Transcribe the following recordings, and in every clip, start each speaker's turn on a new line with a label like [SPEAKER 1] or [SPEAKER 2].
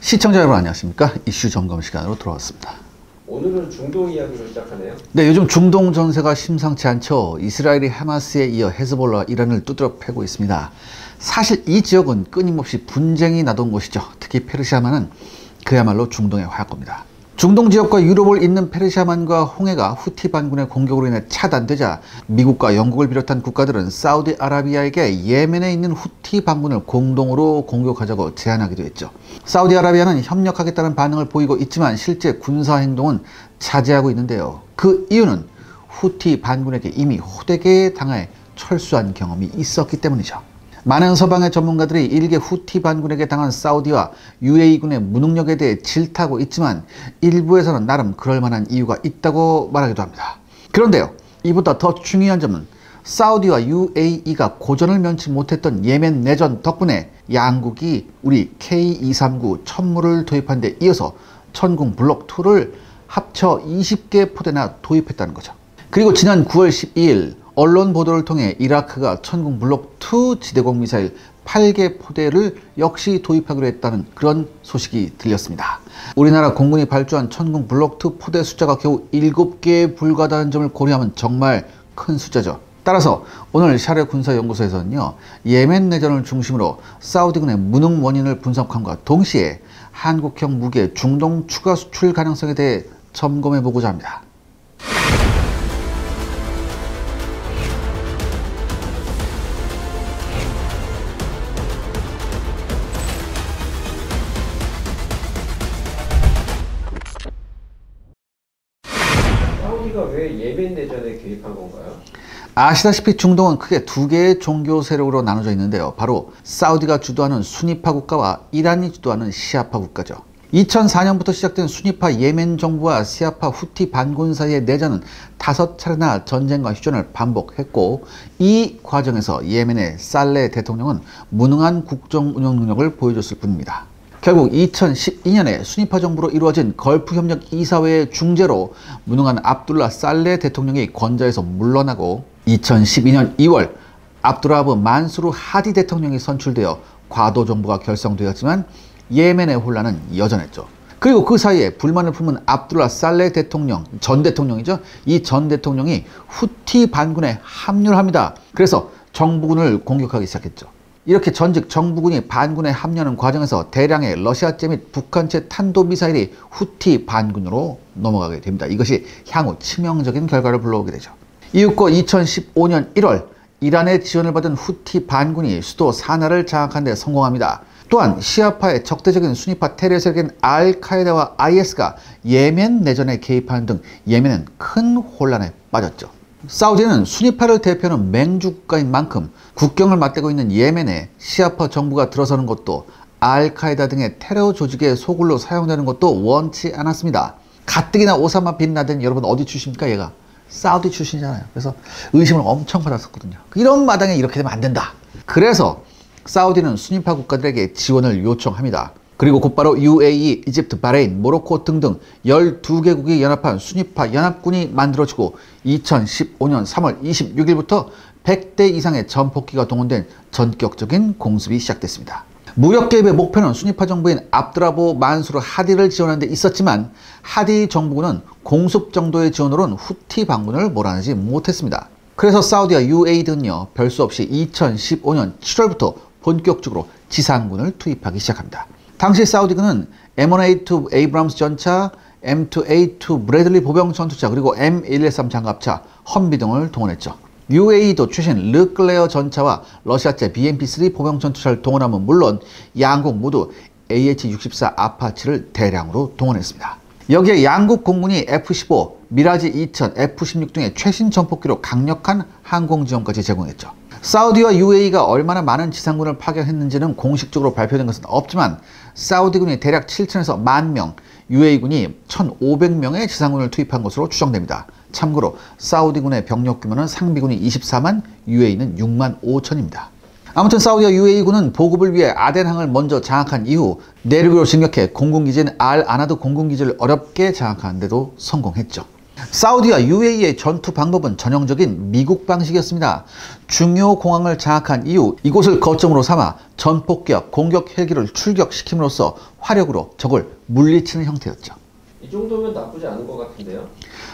[SPEAKER 1] 시청자 여러분 안녕하십니까? 이슈 점검 시간으로 돌아왔습니다.
[SPEAKER 2] 오늘은 중동 이야기로 시작하네요.
[SPEAKER 1] 네, 요즘 중동 전세가 심상치 않죠. 이스라엘이 하마스에 이어 헤즈볼라, 이란을 두드려 패고 있습니다. 사실 이 지역은 끊임없이 분쟁이 나던 곳이죠. 특히 페르시아만은 그야말로 중동의 화약고입니다. 중동 지역과 유럽을 잇는 페르시아만과 홍해가 후티 반군의 공격으로 인해 차단되자 미국과 영국을 비롯한 국가들은 사우디아라비아에게 예멘에 있는 후티 반군을 공동으로 공격하자고 제안하기도 했죠. 사우디아라비아는 협력하겠다는 반응을 보이고 있지만 실제 군사 행동은 자제하고 있는데요. 그 이유는 후티 반군에게 이미 호되게 당해 철수한 경험이 있었기 때문이죠. 많은 서방의 전문가들이 일개 후티 반군에게 당한 사우디와 UAE군의 무능력에 대해 질타하고 있지만 일부에서는 나름 그럴 만한 이유가 있다고 말하기도 합니다. 그런데요, 이보다 더 중요한 점은 사우디와 UAE가 고전을 면치 못했던 예멘 내전 덕분에 양국이 우리 K239 천무를 도입한 데 이어서 천궁 블록2를 합쳐 20개 포대나 도입했다는 거죠. 그리고 지난 9월 12일 언론 보도를 통해 이라크가 천궁 블록2 지대공 미사일 8개 포대를 역시 도입하기로 했다는 그런 소식이 들렸습니다. 우리나라 공군이 발주한 천궁 블록2 포대 숫자가 겨우 7개에 불과하다는 점을 고려하면 정말 큰 숫자죠. 따라서 오늘 샤르 군사연구소에서는요, 예멘 내전을 중심으로 사우디군의 무능 원인을 분석함과 동시에 한국형 무기의 중동 추가 수출 가능성에 대해 점검해 보고자 합니다.
[SPEAKER 2] 사우디가 왜 예멘 내전에 개입한 건가요?
[SPEAKER 1] 아시다시피 중동은 크게 두 개의 종교 세력으로 나눠져 있는데요. 바로 사우디가 주도하는 수니파 국가와 이란이 주도하는 시아파 국가죠. 2004년부터 시작된 수니파 예멘 정부와 시아파 후티 반군 사이의 내전은 5차례나 전쟁과 휴전을 반복했고, 이 과정에서 예멘의 살레 대통령은 무능한 국정 운영 능력을 보여줬을 뿐입니다. 결국 2012년에 수니파 정부로 이루어진 걸프협력 이사회의 중재로 무능한 압둘라 살레 대통령이 권좌에서 물러나고 2012년 2월 압두라브 만수르 하디 대통령이 선출되어 과도 정부가 결성되었지만 예멘의 혼란은 여전했죠. 그리고 그 사이에 불만을 품은 압둘라 살레 대통령, 전 대통령이죠. 이 전 대통령이 후티 반군에 합류를 합니다. 그래서 정부군을 공격하기 시작했죠. 이렇게 전직 정부군이 반군에 합류하는 과정에서 대량의 러시아제 및 북한제 탄도미사일이 후티 반군으로 넘어가게 됩니다. 이것이 향후 치명적인 결과를 불러오게 되죠. 이윽고 2015년 1월 이란의 지원을 받은 후티 반군이 수도 사나를 장악하는 데 성공합니다. 또한 시아파의 적대적인 수니파 테러 세력인 알카에다와 IS가 예멘 내전에 개입하는 등 예멘은 큰 혼란에 빠졌죠. 사우디는 수니파를 대표하는 맹주 국가인 만큼 국경을 맞대고 있는 예멘에 시아파 정부가 들어서는 것도 알카에다 등의 테러 조직의 소굴로 사용되는 것도 원치 않았습니다. 가뜩이나 오사마 빈 라덴 여러분 어디 출신입니까? 얘가 사우디 출신이잖아요. 그래서 의심을 엄청 받았었거든요. 이런 마당에 이렇게 되면 안 된다. 그래서 사우디는 수니파 국가들에게 지원을 요청합니다. 그리고 곧바로 UAE, 이집트, 바레인, 모로코 등등 12개국이 연합한 수니파 연합군이 만들어지고 2015년 3월 26일부터 100대 이상의 전폭기가 동원된 전격적인 공습이 시작됐습니다. 무력 개입의 목표는 수니파 정부인 압드라보 만수르 하디를 지원하는 데 있었지만 하디 정부군은 공습 정도의 지원으로는 후티 반군을 몰아내지 못했습니다. 그래서 사우디와 UAE 등은요, 별수 없이 2015년 7월부터 본격적으로 지상군을 투입하기 시작합니다. 당시 사우디군은 M1A2 에이브람스 전차, M2A2 브래들리 보병 전투차, 그리고 M113 장갑차, 험비 등을 동원했죠. UAE도 최신 르클레어 전차와 러시아제 BMP-3 보병 전투차를 동원하면 물론 양국 모두 AH-64 아파치를 대량으로 동원했습니다. 여기에 양국 공군이 F-15, 미라지 2000, F-16 등의 최신 전폭기로 강력한 항공 지원까지 제공했죠. 사우디와 UAE가 얼마나 많은 지상군을 파견했는지는 공식적으로 발표된 것은 없지만 사우디군이 대략 7천에서 10,000명, UAE군이 1,500명의 지상군을 투입한 것으로 추정됩니다. 참고로 사우디군의 병력 규모는 상비군이 24만, UAE는 65,000입니다. 아무튼 사우디와 UAE군은 보급을 위해 아덴항을 먼저 장악한 이후 내륙으로 진격해 공군기지인 알 아나드 공군기지를 어렵게 장악하는 데도 성공했죠. 사우디와 UAE의 전투 방법은 전형적인 미국 방식이었습니다. 중요 공항을 장악한 이후 이곳을 거점으로 삼아 전폭기와 공격 헬기를 출격시킴으로써 화력으로 적을 물리치는 형태였죠.
[SPEAKER 2] 이 정도면 나쁘지 않은 것 같은데요.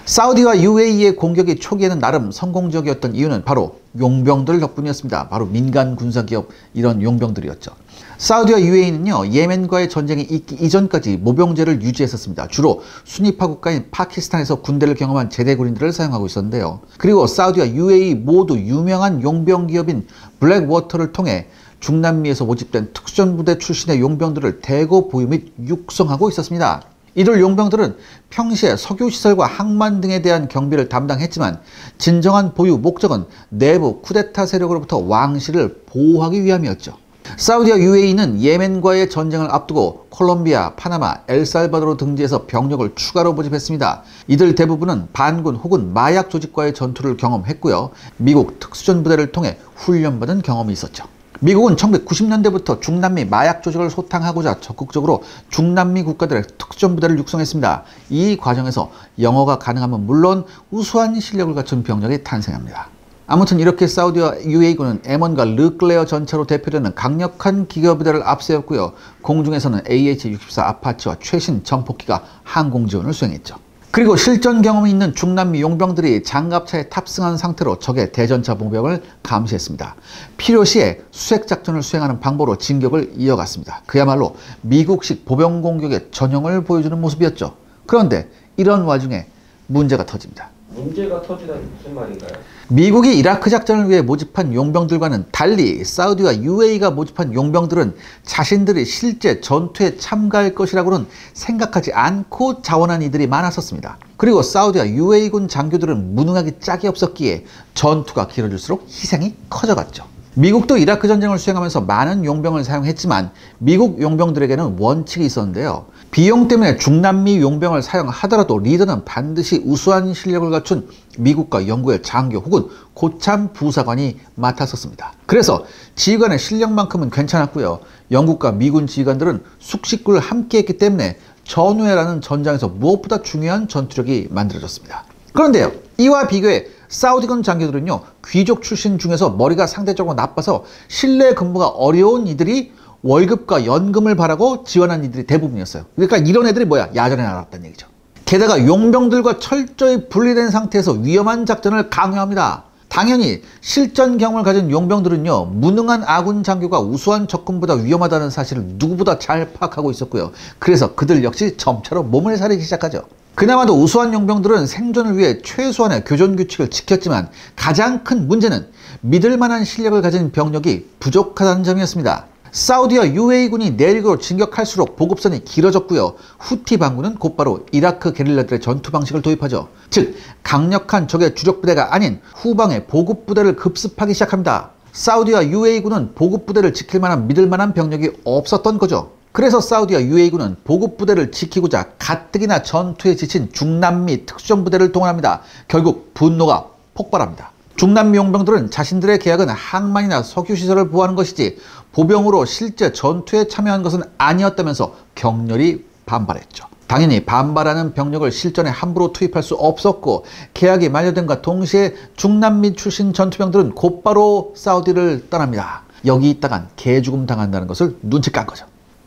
[SPEAKER 1] 사우디와 UAE의 공격이 초기에는 나름 성공적이었던 이유는 바로 용병들 덕분이었습니다. 바로 민간 군사기업 이런 용병들이었죠. 사우디와 UAE는요, 예멘과의 전쟁이 있기 이전까지 모병제를 유지했었습니다. 주로 순위파 국가인 파키스탄에서 군대를 경험한 제대군인들을 사용하고 있었는데요. 그리고 사우디와 UAE 모두 유명한 용병 기업인 블랙워터를 통해 중남미에서 모집된 특수전부대 출신의 용병들을 대거 보유 및 육성하고 있었습니다. 이들 용병들은 평시에 석유시설과 항만 등에 대한 경비를 담당했지만 진정한 보유 목적은 내부 쿠데타 세력으로부터 왕실을 보호하기 위함이었죠. 사우디와 UAE는 예멘과의 전쟁을 앞두고 콜롬비아, 파나마, 엘살바도르 등지에서 병력을 추가로 모집했습니다. 이들 대부분은 반군 혹은 마약 조직과의 전투를 경험했고요. 미국 특수전부대를 통해 훈련받은 경험이 있었죠. 미국은 1990년대부터 중남미 마약 조직을 소탕하고자 적극적으로 중남미 국가들의 특수전부대를 육성했습니다. 이 과정에서 영어가 가능하면 물론 우수한 실력을 갖춘 병력이 탄생합니다. 아무튼 이렇게 사우디와 UAE군은 M1과 르클레어 전차로 대표되는 강력한 기갑부대를 앞세웠고요. 공중에서는 AH-64 아파치와 최신 전폭기가 항공 지원을 수행했죠. 그리고 실전 경험이 있는 중남미 용병들이 장갑차에 탑승한 상태로 적의 대전차 보병을 감시했습니다. 필요시에 수색작전을 수행하는 방법으로 진격을 이어갔습니다. 그야말로 미국식 보병 공격의 전형을 보여주는 모습이었죠. 그런데 이런 와중에 문제가 터집니다.
[SPEAKER 2] 문제가 터지다니 무슨 말인가요?
[SPEAKER 1] 미국이 이라크 작전을 위해 모집한 용병들과는 달리 사우디와 UAE가 모집한 용병들은 자신들이 실제 전투에 참가할 것이라고는 생각하지 않고 자원한 이들이 많았었습니다. 그리고 사우디와 UAE군 장교들은 무능하기 짝이 없었기에 전투가 길어질수록 희생이 커져갔죠. 미국도 이라크 전쟁을 수행하면서 많은 용병을 사용했지만 미국 용병들에게는 원칙이 있었는데요. 비용 때문에 중남미 용병을 사용하더라도 리더는 반드시 우수한 실력을 갖춘 미국과 영국의 장교 혹은 고참 부사관이 맡았었습니다. 그래서 지휘관의 실력만큼은 괜찮았고요. 영국과 미군 지휘관들은 숙식구를 함께 했기 때문에 전후회라는 전장에서 무엇보다 중요한 전투력이 만들어졌습니다. 그런데요, 이와 비교해 사우디군 장교들은요, 귀족 출신 중에서 머리가 상대적으로 나빠서 실내 근무가 어려운 이들이 월급과 연금을 바라고 지원한 이들이 대부분이었어요. 그러니까 이런 애들이 뭐야? 야전에 나갔다는 얘기죠. 게다가 용병들과 철저히 분리된 상태에서 위험한 작전을 강요합니다. 당연히 실전 경험을 가진 용병들은요, 무능한 아군 장교가 우수한 적군보다 위험하다는 사실을 누구보다 잘 파악하고 있었고요. 그래서 그들 역시 점차로 몸을 사리기 시작하죠. 그나마도 우수한 용병들은 생존을 위해 최소한의 교전 규칙을 지켰지만 가장 큰 문제는 믿을 만한 실력을 가진 병력이 부족하다는 점이었습니다. 사우디와 UAE군이 내륙으로 진격할수록 보급선이 길어졌고요. 후티 반군은 곧바로 이라크 게릴라들의 전투 방식을 도입하죠. 즉, 강력한 적의 주력 부대가 아닌 후방의 보급 부대를 급습하기 시작합니다. 사우디와 UAE군은 보급 부대를 지킬 만한 믿을 만한 병력이 없었던 거죠. 그래서 사우디와 UAE군은 보급 부대를 지키고자 가뜩이나 전투에 지친 중남미 특수전부대를 동원합니다. 결국 분노가 폭발합니다. 중남미 용병들은 자신들의 계약은 항만이나 석유시설을 보호하는 것이지 보병으로 실제 전투에 참여한 것은 아니었다면서 격렬히 반발했죠. 당연히 반발하는 병력을 실전에 함부로 투입할 수 없었고 계약이 만료된과 동시에 중남미 출신 전투병들은 곧바로 사우디를 떠납니다. 여기 있다간 개죽음 당한다는 것을 눈치 깐 거죠.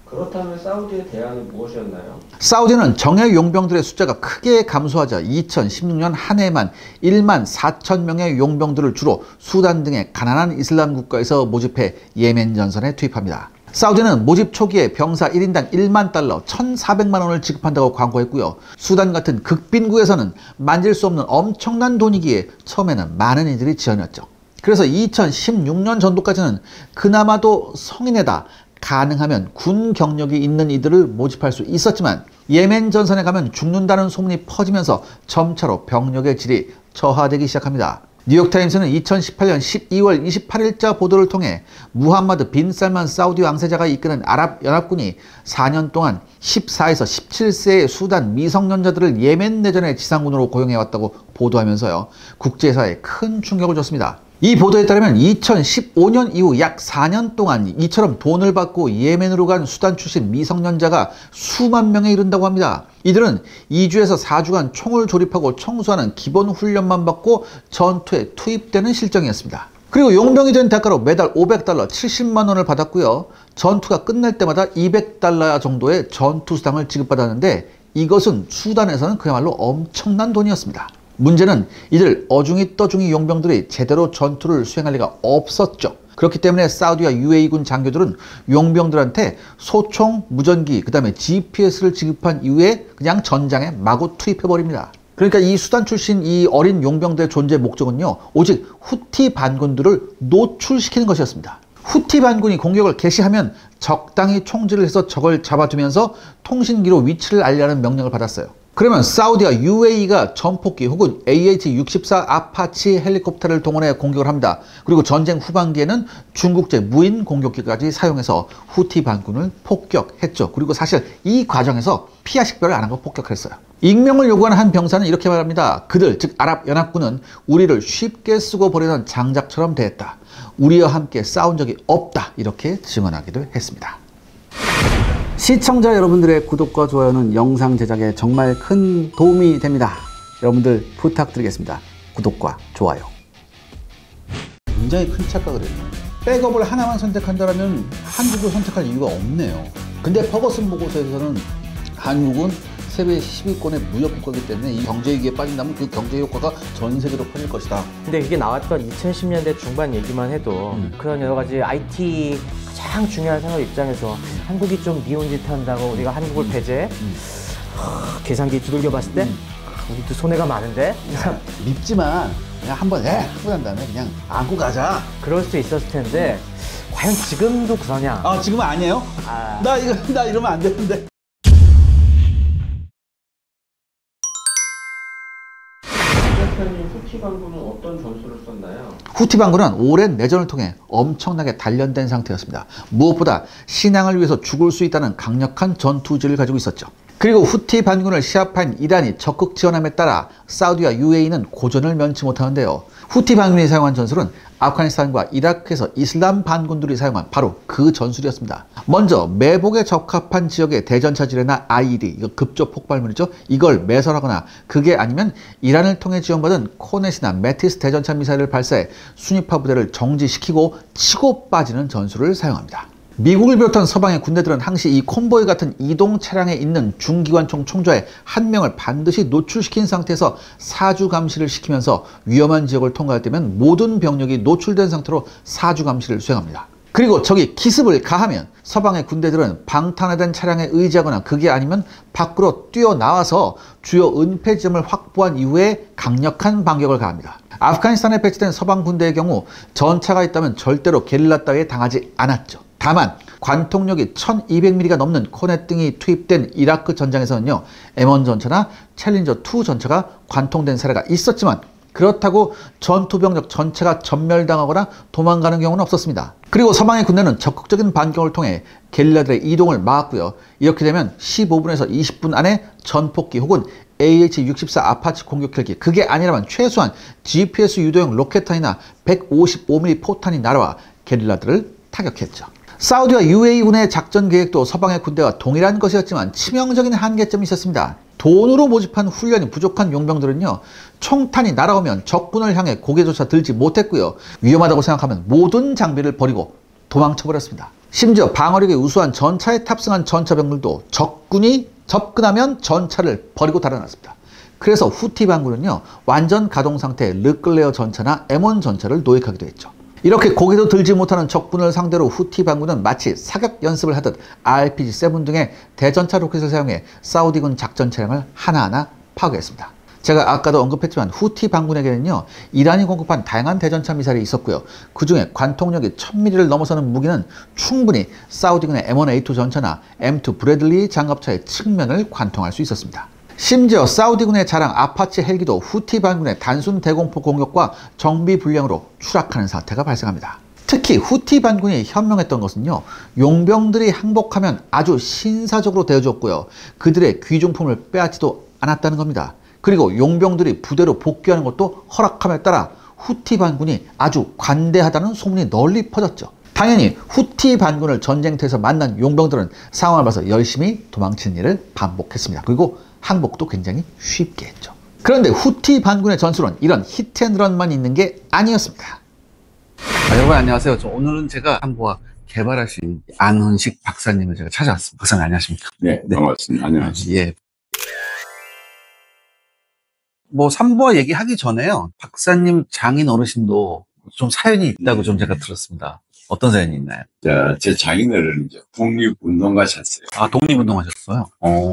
[SPEAKER 2] 그렇다면 사우디의 대안은 무엇이었나요?
[SPEAKER 1] 사우디는 정예 용병들의 숫자가 크게 감소하자 2016년 한 해에만 1만 4천 명의 용병들을 주로 수단 등의 가난한 이슬람 국가에서 모집해 예멘 전선에 투입합니다. 사우디는 모집 초기에 병사 1인당 1만 달러 1,400만 원을 지급한다고 광고했고요. 수단 같은 극빈국에서는 만질 수 없는 엄청난 돈이기에 처음에는 많은 이들이 지원했죠. 그래서 2016년 전도까지는 그나마도 성인에다 가능하면 군 경력이 있는 이들을 모집할 수 있었지만 예멘 전선에 가면 죽는다는 소문이 퍼지면서 점차로 병력의 질이 저하되기 시작합니다. 뉴욕타임스는 2018년 12월 28일자 보도를 통해 무함마드 빈 살만 사우디 왕세자가 이끄는 아랍연합군이 4년 동안 14에서 17세의 수단 미성년자들을 예멘 내전의 지상군으로 고용해왔다고 보도하면서요, 국제사회에 큰 충격을 줬습니다. 이 보도에 따르면 2015년 이후 약 4년 동안 이처럼 돈을 받고 예멘으로 간 수단 출신 미성년자가 수만 명에 이른다고 합니다. 이들은 2주에서 4주간 총을 조립하고 청소하는 기본 훈련만 받고 전투에 투입되는 실정이었습니다. 그리고 용병이 된 대가로 매달 $500, 70만 원을 받았고요. 전투가 끝날 때마다 $200 정도의 전투 수당을 지급받았는데 이것은 수단에서는 그야말로 엄청난 돈이었습니다. 문제는 이들 어중이 떠중이 용병들이 제대로 전투를 수행할 리가 없었죠. 그렇기 때문에 사우디와 UAE군 장교들은 용병들한테 소총, 무전기, 그 다음에 GPS를 지급한 이후에 그냥 전장에 마구 투입해버립니다. 그러니까 이 수단 출신 이 어린 용병들의 존재 목적은요, 오직 후티 반군들을 노출시키는 것이었습니다. 후티 반군이 공격을 개시하면 적당히 총질을 해서 적을 잡아두면서 통신기로 위치를 알리라는 명령을 받았어요. 그러면 사우디와 UAE가 전폭기 혹은 AH-64 아파치 헬리콥터를 동원해 공격을 합니다. 그리고 전쟁 후반기에는 중국제 무인 공격기까지 사용해서 후티 반군을 폭격했죠. 그리고 사실 이 과정에서 피하 식별을 안 하고 폭격했어요. 익명을 요구하는 한 병사는 이렇게 말합니다. 그들, 즉 아랍연합군은 우리를 쉽게 쓰고 버리는 장작처럼 대했다. 우리와 함께 싸운 적이 없다. 이렇게 증언하기도 했습니다.
[SPEAKER 3] 시청자 여러분들의 구독과 좋아요는 영상 제작에 정말 큰 도움이 됩니다. 여러분들 부탁드리겠습니다. 구독과 좋아요.
[SPEAKER 1] 굉장히 큰 착각을 해요. 백업을 하나만 선택한다면 한국을 선택할 이유가 없네요. 근데 퍼거슨 보고서에서는 한국은 세계 10위권의 무역 국가이기 때문에 이 경제 위기에 빠진다면 그 경제 효과가 전 세계로 퍼질 것이다.
[SPEAKER 4] 근데 그게 나왔던 2010년대 중반 얘기만 해도 그런 여러 가지 IT 가장 중요한 산업 입장에서 한국이 좀 미운 짓 한다고 우리가 한국을 배제해? 계산기 두들겨 봤을 때 우리도 손해가 많은데?
[SPEAKER 1] 밉지만 그냥 한번 하고 난 다음에 그냥 안고 가자.
[SPEAKER 4] 그럴 수 있었을 텐데 과연 지금도 그러냐?
[SPEAKER 1] 아, 지금은 아니에요? 나 이러면 안 되는데.
[SPEAKER 2] 후티 반군은 어떤 전술을 썼나요?
[SPEAKER 1] 후티 반군은 오랜 내전을 통해 엄청나게 단련된 상태였습니다. 무엇보다 신앙을 위해서 죽을 수 있다는 강력한 전투 의지를 가지고 있었죠. 그리고 후티 반군을 시합한 이란이 적극 지원함에 따라 사우디와 UAE는 고전을 면치 못하는데요. 후티 반군이 사용한 전술은 아프가니스탄과 이라크에서 이슬람 반군들이 사용한 바로 그 전술이었습니다. 먼저 매복에 적합한 지역의 대전차 지뢰나 IED, 이거 급조 폭발물이죠. 이걸 매설하거나 그게 아니면 이란을 통해 지원받은 코넷이나 메티스 대전차 미사일을 발사해 순위파 부대를 정지시키고 치고 빠지는 전술을 사용합니다. 미국을 비롯한 서방의 군대들은 항시 이 콘보이 같은 이동 차량에 있는 중기관총 총좌에 한 명을 반드시 노출시킨 상태에서 사주 감시를 시키면서 위험한 지역을 통과할 때면 모든 병력이 노출된 상태로 사주 감시를 수행합니다. 그리고 적이 기습을 가하면 서방의 군대들은 방탄화된 차량에 의지하거나 그게 아니면 밖으로 뛰어나와서 주요 은폐 지점을 확보한 이후에 강력한 반격을 가합니다. 아프가니스탄에 배치된 서방 군대의 경우 전차가 있다면 절대로 게릴라 따위에 당하지 않았죠. 다만 관통력이 1200mm가 넘는 코넷 등이 투입된 이라크 전장에서는요, M1 전차나 챌린저 2 전차가 관통된 사례가 있었지만 그렇다고 전투병력 전체가 전멸당하거나 도망가는 경우는 없었습니다. 그리고 서방의 군대는 적극적인 반격을 통해 게릴라들의 이동을 막았고요. 이렇게 되면 15분에서 20분 안에 전폭기 혹은 AH-64 아파치 공격 헬기, 그게 아니라면 최소한 GPS 유도형 로켓탄이나 155mm 포탄이 날아와 게릴라들을 타격했죠. 사우디와 UAE군의 작전 계획도 서방의 군대와 동일한 것이었지만 치명적인 한계점이 있었습니다. 돈으로 모집한 훈련이 부족한 용병들은요, 총탄이 날아오면 적군을 향해 고개조차 들지 못했고요. 위험하다고 생각하면 모든 장비를 버리고 도망쳐버렸습니다. 심지어 방어력이 우수한 전차에 탑승한 전차병들도 적군이 접근하면 전차를 버리고 달아났습니다. 그래서 후티 반군은요, 완전 가동 상태의 르클레어 전차나 M1 전차를 노획하기도 했죠. 이렇게 고개도 들지 못하는 적군을 상대로 후티 반군은 마치 사격 연습을 하듯 RPG-7 등의 대전차 로켓을 사용해 사우디군 작전 차량을 하나하나 파괴했습니다. 제가 아까도 언급했지만 후티 반군에게는요, 이란이 공급한 다양한 대전차 미사일이 있었고요. 그 중에 관통력이 1000mm를 넘어서는 무기는 충분히 사우디군의 M1A2 전차나 M2 브래들리 장갑차의 측면을 관통할 수 있었습니다. 심지어 사우디군의 자랑 아파치 헬기도 후티 반군의 단순 대공포 공격과 정비 불량으로 추락하는 사태가 발생합니다. 특히 후티 반군이 현명했던 것은요, 용병들이 항복하면 아주 신사적으로 대해줬고요. 그들의 귀중품을 빼앗지도 않았다는 겁니다. 그리고 용병들이 부대로 복귀하는 것도 허락함에 따라 후티 반군이 아주 관대하다는 소문이 널리 퍼졌죠. 당연히 후티 반군을 전쟁터에서 만난 용병들은 상황을 봐서 열심히 도망치는 일을 반복했습니다. 그리고 항복도 굉장히 쉽게 했죠. 그런데 후티 반군의 전술은 이런 히트앤런만 있는 게 아니었습니다.
[SPEAKER 3] 여러분 안녕하세요. 오늘은 제가 삼보와 개발하신 안훈식 박사님을 제가 찾아왔습니다. 박사님 안녕하십니까?
[SPEAKER 5] 네, 반갑습니다. 안녕하십니까.
[SPEAKER 3] 예. 뭐 삼보와 얘기하기 전에요. 박사님 장인 어르신도 좀 사연이 있다고 좀 제가 들었습니다. 어떤 사연이 있나요?
[SPEAKER 5] 제 장인어른은 이제 독립운동가셨어요.
[SPEAKER 3] 아, 독립운동하셨어요?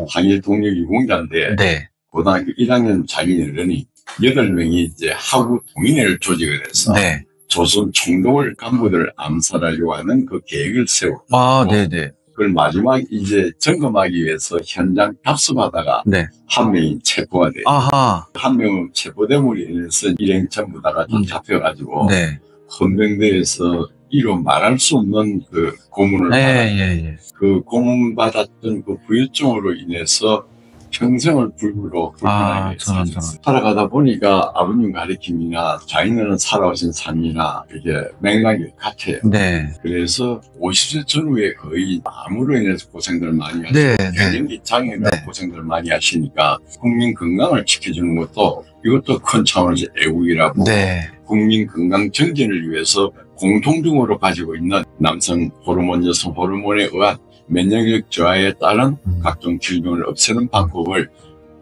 [SPEAKER 5] 한일 독립유공자인데
[SPEAKER 3] 네.
[SPEAKER 5] 고등학교 1학년 장인어른이 8명이 이제 하구 동인회를 조직을 해서
[SPEAKER 3] 네.
[SPEAKER 5] 조선 총독을 간부들을 암살하려고 하는 그 계획을 세우고
[SPEAKER 3] 아, 네네.
[SPEAKER 5] 그걸 마지막 이제 점검하기 위해서 현장 답습하다가
[SPEAKER 3] 네.
[SPEAKER 5] 한 명이 체포가 돼요.
[SPEAKER 3] 아하.
[SPEAKER 5] 한 명은 체포됨으로 인해서 일행 전부 다가 잡혀가지고
[SPEAKER 3] 네.
[SPEAKER 5] 헌병대에서 이로 말할 수 없는 그 고문을
[SPEAKER 3] 예.
[SPEAKER 5] 그 고문받았던 그 부유증으로 인해서 평생을 불구로 불편하게
[SPEAKER 3] 저런.
[SPEAKER 5] 살아가다 보니까 아버님 가르침이나 자기는 살아오신 삶이나 이게 맥락이 같아요.
[SPEAKER 3] 네.
[SPEAKER 5] 그래서 50세 전후에 거의 암으로 인해서 고생들을 많이 하시고
[SPEAKER 3] 네.
[SPEAKER 5] 갱년기 장애나
[SPEAKER 3] 네.
[SPEAKER 5] 고생들을 많이 하시니까 국민 건강을 지켜주는 것도 이것도 큰 차원에서 애국이라고
[SPEAKER 3] 네.
[SPEAKER 5] 국민 건강 정진을 위해서 공통적으로 가지고 있는 남성 호르몬, 여성 호르몬에 의한 면역력 저하에 따른 각종 질병을 없애는 방법을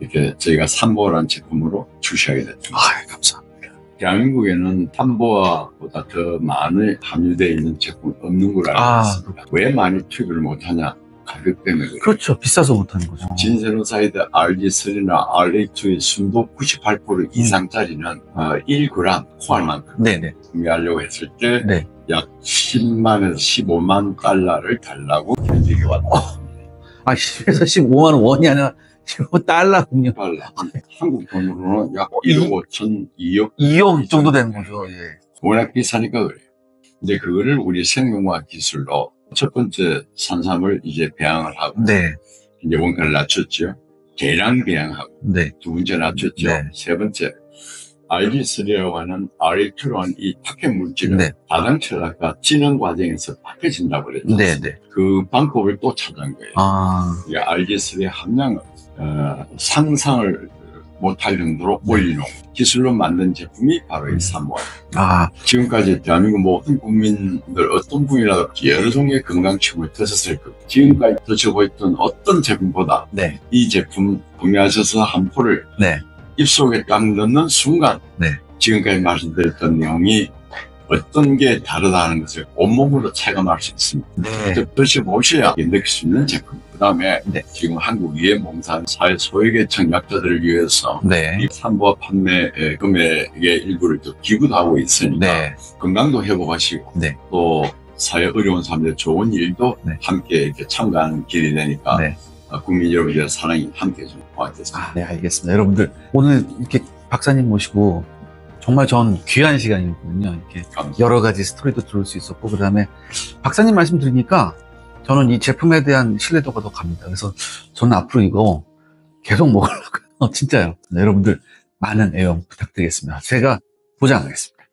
[SPEAKER 5] 이렇게 저희가 삼보라는 제품으로 출시하게 됐습니다.
[SPEAKER 3] 아, 감사합니다.
[SPEAKER 5] 대한민국에는 삼보아보다 더 많이 함유되어 있는 제품은 없는 걸 알고 있습니다. 왜 많이 투입을 못하냐? 가격 때문에 그래요.
[SPEAKER 3] 그렇죠. 비싸서 못하는 거죠.
[SPEAKER 5] 진세로사이드 RG3나 RA2의 순도 98% 이상짜리는 1g 코알만큼
[SPEAKER 3] 네네.
[SPEAKER 5] 구매하려고 했을 때
[SPEAKER 3] 네.
[SPEAKER 5] 약 10만에서 15만 달러를 달라고 견적이 왔다.
[SPEAKER 3] 아, 10에서 15만 원이 아니라 15달러군요.
[SPEAKER 5] 달러. 한국 돈으로는 약 1억 5천, 2억.
[SPEAKER 3] 2억 정도 되는 거죠. 예.
[SPEAKER 5] 워낙 비싸니까 그래요. 이제 그거를 우리 생명과학 기술로 첫 번째 산삼을 이제 배양을 하고
[SPEAKER 3] 네.
[SPEAKER 5] 이제 원가를 낮췄죠. 계량 배양하고
[SPEAKER 3] 네.
[SPEAKER 5] 두 번째 낮췄죠.
[SPEAKER 3] 네.
[SPEAKER 5] 세 번째 RG3라고 하는 RA2라고 하는 이 파켓 물질은
[SPEAKER 3] 네.
[SPEAKER 5] 다당철학과 진행 과정에서 바뀌어진다고 그랬죠.
[SPEAKER 3] 네네.
[SPEAKER 5] 그 방법을 또 찾은 거예요.
[SPEAKER 3] 아.
[SPEAKER 5] 이 RG3의 함량을 상상을 못할 정도로 올려놓은 기술로 만든 제품이 바로 이 삼보아.
[SPEAKER 3] 아.
[SPEAKER 5] 지금까지 대한민국 모든 국민들 어떤 분이라도 여러 종류의 건강식품을 드셨을 거고 지금까지 드셔보였던 어떤 제품보다
[SPEAKER 3] 네.
[SPEAKER 5] 이 제품 구매하셔서 한 포를
[SPEAKER 3] 네.
[SPEAKER 5] 입속에 딱 넣는 순간
[SPEAKER 3] 네.
[SPEAKER 5] 지금까지 말씀드렸던 내용이 어떤 게 다르다는 것을 온몸으로 체감할 수 있습니다.
[SPEAKER 3] 네.
[SPEAKER 5] 드셔보셔야 느낄 수 있는 제품. 그 다음에
[SPEAKER 3] 네.
[SPEAKER 5] 지금 한국 위해몽산 사회 소외계층 약자들을 위해서
[SPEAKER 3] 네.
[SPEAKER 5] 이 삼보아 판매 금액의 일부를 또 기부도 하고 있으니까
[SPEAKER 3] 네.
[SPEAKER 5] 건강도 회복하시고
[SPEAKER 3] 네.
[SPEAKER 5] 또 사회 어려운 사람들 좋은 일도
[SPEAKER 3] 네.
[SPEAKER 5] 함께 이렇게 참가하는 길이 되니까
[SPEAKER 3] 네.
[SPEAKER 5] 국민 여러분들의 사랑이 함께 좀 고맙겠습니다.
[SPEAKER 3] 아, 네, 알겠습니다. 여러분들, 오늘 이렇게 박사님 모시고 정말 전 귀한 시간이었거든요. 이렇게
[SPEAKER 5] 감사합니다.
[SPEAKER 3] 여러 가지 스토리도 들을 수 있었고, 그 다음에 박사님 말씀 들으니까 저는 이 제품에 대한 신뢰도가 더 갑니다. 그래서 저는 앞으로 이거 계속 먹으려고요. 진짜요. 네, 여러분들 많은 애용 부탁드리겠습니다. 제가 보장하겠습니다.